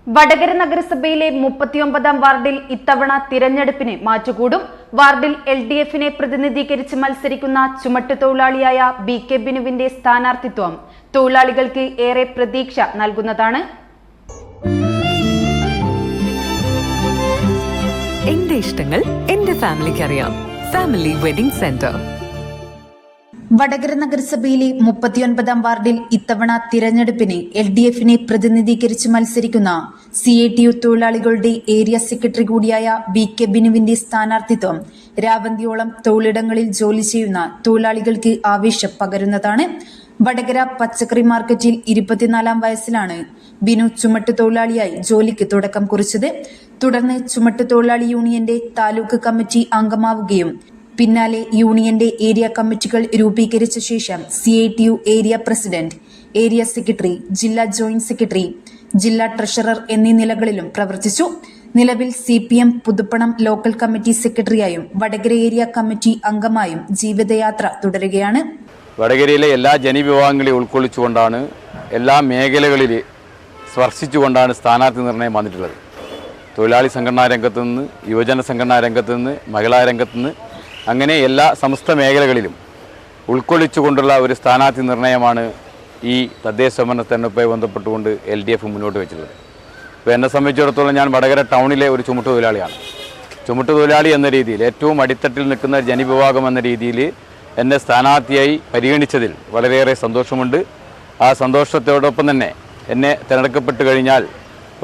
വടകര നഗരസഭയിലെ 39-ാം വാർഡിൽ ഇത്തവണ തിരഞ്ഞെടുപ്പിന് മാറ്റുകൂടും. വാർഡിൽ LDFനെ പ്രതിനിധീകരിച്ച് മത്സരിക്കുന്ന ചുമട്ടുതൊഴിലാളിയായ BK ബിനുവിന്റെ സ്ഥാനാർത്ഥിത്വം തൊഴിലാളികൾക്ക് ഏറെ പ്രതീക്ഷ നൽകുന്നതാണ്. എന്റെ ഇഷ്ടങ്ങൾ എന്റെ ഫാമിലിക്ക് അറിയാം. Family wedding centre. വടകര നഗരസഭയിലെ 39-ാം വാർഡിൽ ഇത്തവണ തിരഞ്ഞെടുപ്പിന് LDFനെ പ്രതിനിധീകരിച്ച് മത്സരിക്കുന്ന CATU തൊഴിലാളികളുടെ ഏരിയ സെക്രട്ടറി കൂടിയായ BK ബിനുവിന്റെ സ്ഥാനാർത്ഥിത്വം രാവന്തിയോളം തൊഴിലിടങ്ങളിൽ ജോലി ചെയ്യുന്ന തൊഴിലാളികൾക്ക് ആവേശം പകരുന്നതാണ്. വടകര പച്ചക്കറി മാർക്കറ്റിൽ 24-ാം വയസ്സിലാണ് ബിനു ചുമട്ടുതൊഴിലാളിയായി ജോലിക്ക് തുടക്കം കുറിച്ചത്. തുടർന്ന് ചുമട്ടുതൊഴിലാളി യൂണിയന്റെ താലൂക്ക് കമ്മിറ്റി അംഗമാവുകയും പിന്നാലെ യൂണിയന്റെ ഏരിയ കമ്മിറ്റികൾ രൂപീകരിച്ച ശേഷം CATU area president, area secretary, ജില്ലാ ജോയിന്റ് സെക്രട്ടറി, ജില്ലാ ട്രഷറർ എന്നീ നിലകളിലും പ്രവർത്തിച്ചു. നിലവിൽ CPM പുതുപ്പണം ലോക്കൽ കമ്മിറ്റി സെക്രട്ടറിയായും വടകര ഏരിയ കമ്മിറ്റി അംഗമായും ജീവിതയാത്ര തുടരുകയാണ്. വടകരയിലെ എല്ലാ ജനവിഭാഗങ്ങളെയും ഉൾക്കൊള്ളിച്ചുകൊണ്ടാണ്, എല്ലാ മേഖലകളിൽ സ്പർശിച്ചുകൊണ്ടാണ് സ്ഥാനാർത്ഥി നിർണയം വന്നിട്ടുള്ളത്. തൊഴിലാളി സംഘടനാ രംഗത്തു നിന്ന്, യുവജന സംഘടനാ രംഗത്തു നിന്ന്, മഹിളാ രംഗത്തു നിന്ന്, അങ്ങനെ എല്ലാ സമസ്ത മേഖലകളിലും ഉൾക്കൊള്ളിച്ചുകൊണ്ടുള്ള ഒരു സ്ഥാനാർത്ഥി നിർണയമാണ് ഈ തദ്ദേശ ഭരണ തെരഞ്ഞെടുപ്പുമായി ബന്ധപ്പെട്ടുകൊണ്ട് LDF മുന്നോട്ട് വെച്ചത്. ഇപ്പോൾ എന്നെ സംബന്ധിച്ചിടത്തോളം ഞാൻ വടകര ടൗണിലെ ഒരു ചുമട്ടുതൊഴിലാളിയാണ്. ചുമട്ടുതൊഴിലാളി എന്ന രീതിയിൽ ഏറ്റവും അടിത്തട്ടിൽ നിൽക്കുന്ന ജനവിഭാഗം എന്ന രീതിയിൽ എന്നെ സ്ഥാനാർത്ഥിയായി പരിഗണിച്ചതിൽ വളരെയേറെ സന്തോഷമുണ്ട്. ആ സന്തോഷത്തോടൊപ്പം തന്നെ എന്നെ തിരഞ്ഞെടുക്കപ്പെട്ട് കഴിഞ്ഞാൽ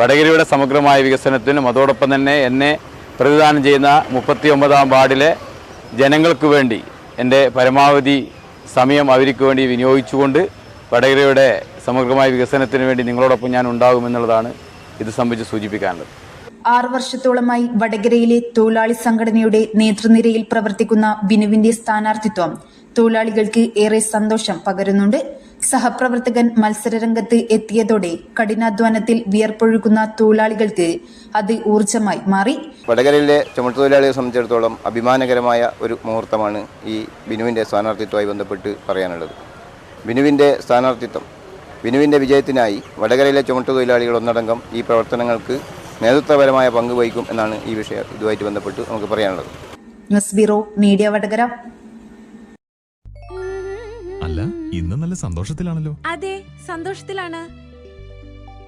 വടകരയുടെ സമഗ്രമായ വികസനത്തിനും അതോടൊപ്പം തന്നെ എന്നെ പ്രതിദാനം ചെയ്യുന്ന 39-ാം വാർഡിലെ ജനങ്ങൾക്ക് വേണ്ടി എൻ്റെ പരമാവധി സമയം അവർക്ക് വേണ്ടി വിനിയോഗിച്ചുകൊണ്ട് വടകരയുടെ സമഗ്രമായ വികസനത്തിന് വേണ്ടി നിങ്ങളോടൊപ്പം ഞാൻ ഉണ്ടാകുമെന്നുള്ളതാണ് ഇത് സംബന്ധിച്ച് സൂചിപ്പിക്കാനുള്ളത്. 6 വർഷത്തോളമായി വടകരയിലെ തൊഴിലാളി സംഘടനയുടെ നേതൃനിരയിൽ പ്രവർത്തിക്കുന്ന ബിനുവിന്റെ സ്ഥാനാർത്ഥിത്വം തൊഴിലാളികൾക്ക് ഏറെ സന്തോഷം പകരുന്നുണ്ട്. സഹപ്രവർത്തകൻ മത്സരരംഗത്ത് എത്തിയതോടെ കഠിനാധ്വാനത്തിൽ വിയർപ്പൊഴുക്കുന്ന തൊഴിലാളികൾക്ക് അത് ഊർജമായി മാറി. വടകരയിലെ ചുമട്ടുതൊഴിലാളികളെ സംബന്ധിച്ചിടത്തോളം അഭിമാനകരമായ ഒരു മുഹൂർത്തമാണ് ഈ ബിനുവിൻ്റെ സ്ഥാനാർത്ഥിത്വമായി ബന്ധപ്പെട്ട് പറയാനുള്ളത്. ബിനുവിൻ്റെ സ്ഥാനാർത്ഥിത്വം, ബിനുവിൻ്റെ വിജയത്തിനായി വടകരയിലെ ചുമട്ടുതൊഴിലാളികൾ ഒന്നടങ്കം ഈ പ്രവർത്തനങ്ങൾക്ക് നേതൃത്വപരമായ പങ്ക് വഹിക്കും എന്നാണ് ഈ വിഷയം ഇതുമായിട്ട് ബന്ധപ്പെട്ട് നമുക്ക് പറയാനുള്ളത്. News bureau, media Vadakara. അല്ല, ഇന്ന് നല്ല സന്തോഷത്തിലാണല്ലോ. അതെ, സന്തോഷത്തിലാണ്.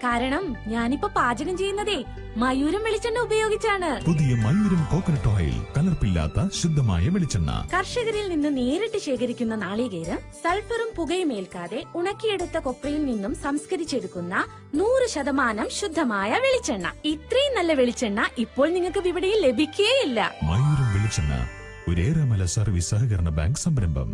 കാരണം ഞാനിപ്പോ പാചകം ചെയ്യുന്നതേ മയൂരം വെളിച്ചെണ്ണ ഉപയോഗിച്ചാണ്. പുതിയ മയൂരം കോക്കനട്ട് ഓയിൽ, കലർപ്പില്ലാത്ത ശുദ്ധമായ വെളിച്ചെണ്ണ. കർഷകരിൽ നിന്ന് നേരിട്ട് ശേഖരിക്കുന്ന നാളികേരം സൾഫറും പുകയും ഏൽക്കാതെ ഉണക്കിയെടുത്ത കൊപ്രയിൽ നിന്നും സംസ്കരിച്ചെടുക്കുന്ന 100% ശുദ്ധമായ വെളിച്ചെണ്ണ. ഇത്രയും നല്ല വെളിച്ചെണ്ണ ഇപ്പോൾ നിങ്ങൾക്ക് വിപണിയിൽ ലഭിക്കുകയില്ല. മയൂരം വെളിച്ചെണ്ണ, ഒരു ഏറെമല സർവീസ് സഹകരണ ബാങ്ക് സംരംഭം.